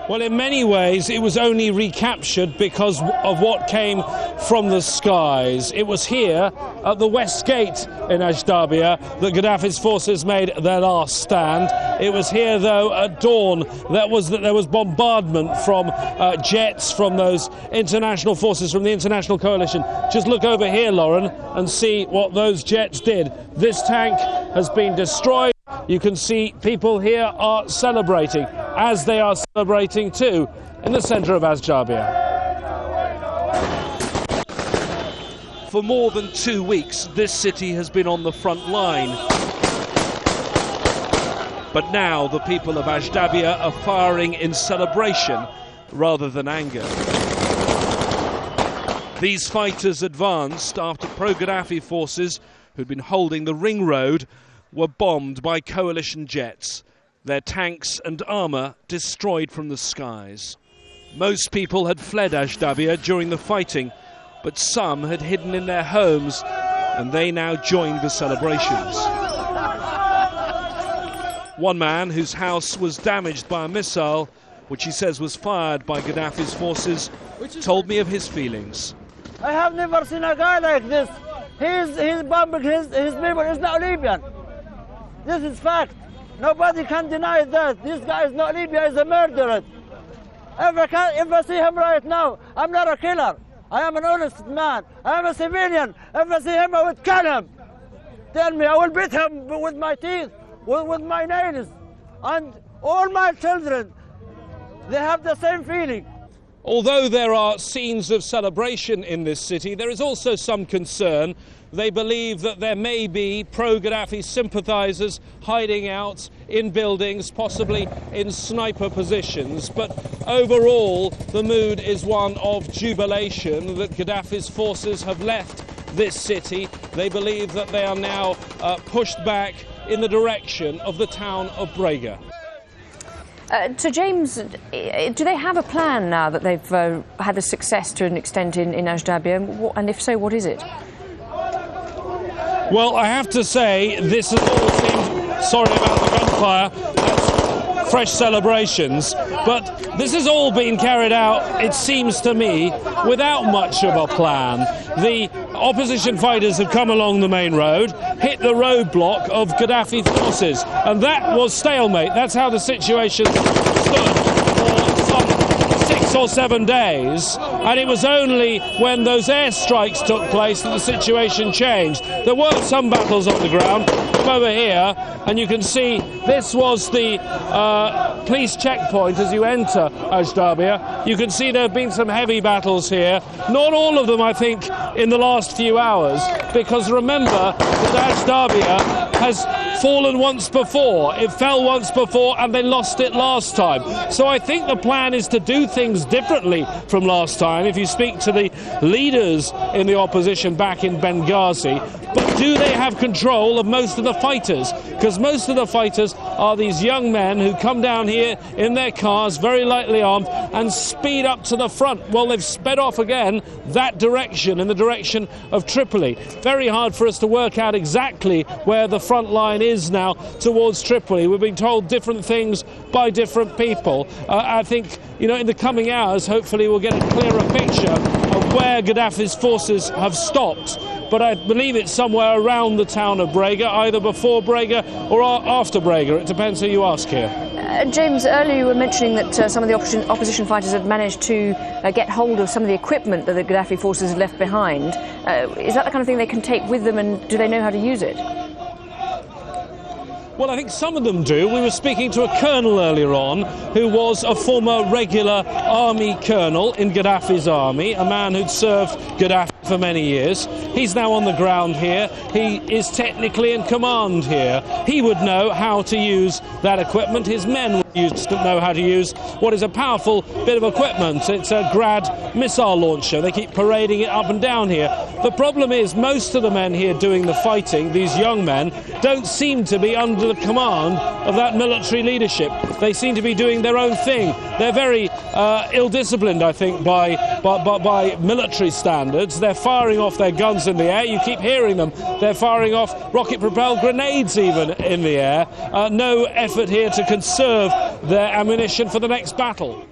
Well, in many ways, it was only recaptured because of what came from the skies. It was here at the West Gate in Ajdabiya that Gaddafi's forces made their last stand. It was here, though, at dawn that there was bombardment from jets from those international forces, from the international coalition. Just look over here, Lauren, and see what those jets did. This tank has been destroyed. You can see people here are celebrating, as they are celebrating too in the centre of Ajdabiya. For more than 2 weeks, this city has been on the front line. But now the people of Ajdabiya are firing in celebration rather than anger. These fighters advanced after pro-Gaddafi forces who'd been holding the ring road were bombed by coalition jets, their tanks and armour destroyed from the skies. Most people had fled Ajdabiya during the fighting, but some had hidden in their homes, and they now joined the celebrations. One man whose house was damaged by a missile, which he says was fired by Gaddafi's forces, told me of his feelings. I have never seen a guy like this. He's bombing his people. He's not Libyan. This is fact. Nobody can deny that. This guy is not Libyan, he's a murderer. If I see him right now, I'm not a killer. I am an honest man. I am a civilian. If I see him, I would kill him. Tell me, I will beat him with my teeth, with my nails. And all my children, they have the same feeling. Although there are scenes of celebration in this city, there is also some concern. They believe that there may be pro-Gaddafi sympathisers hiding out in buildings, possibly in sniper positions. But overall, the mood is one of jubilation that Gaddafi's forces have left this city. They believe that they are now pushed back in the direction of the town of Brega. So, James, do they have a plan now that they've had a success to an extent in Ajdabiya? And if so, what is it? Well, I have to say, this has all seemed... Sorry about the gunfire. That's fresh celebrations. But this has all been carried out, it seems to me, without much of a plan. The opposition fighters have come along the main road, hit the roadblock of Gaddafi forces, and that was stalemate. That's how the situation stood for some 6 or 7 days, and it was only when those airstrikes took place that the situation changed. There were some battles on the ground. Come over here, and you can see this was the police checkpoint as you enter Ajdabiya. You can see there have been some heavy battles here. Not all of them, I think, in the last few hours, because remember that Ajdabiya has fallen once before. It fell once before and they lost it last time. So I think the plan is to do things differently from last time. If you speak to the leaders in the opposition back in Benghazi, but do they have control of most of the fighters? Because most of the fighters are these young men who come down here in their cars, very lightly armed, and speed up to the front. Well, they've sped off again that direction, in the direction of Tripoli. Very hard for us to work out exactly where the front line is now towards Tripoli. We're being told different things by different people. I think, in the coming hours, hopefully we'll get a clearer picture of where Gaddafi's forces have stopped. But I believe it's somewhere around the town of Brega, either before Brega or after Brega. It depends who you ask here. James, earlier you were mentioning that some of the opposition fighters had managed to get hold of some of the equipment that the Gaddafi forces had left behind. Is that the kind of thing they can take with them, and do they know how to use it? Well, I think some of them do. We were speaking to a colonel earlier on who was a former regular army colonel in Gaddafi's army, a man who'd served Gaddafi for many years. He's now on the ground here. He is technically in command here. He would know how to use that equipment. His men would know how to use what is a powerful bit of equipment. It's a Grad missile launcher. They keep parading it up and down here. The problem is most of the men here doing the fighting, these young men, don't seem to be under the command of that military leadership. They seem to be doing their own thing. They're very ill-disciplined, I think, by military standards. They're firing off their guns in the air. You keep hearing them. They're firing off rocket-propelled grenades even in the air. No effort here to conserve their ammunition for the next battle.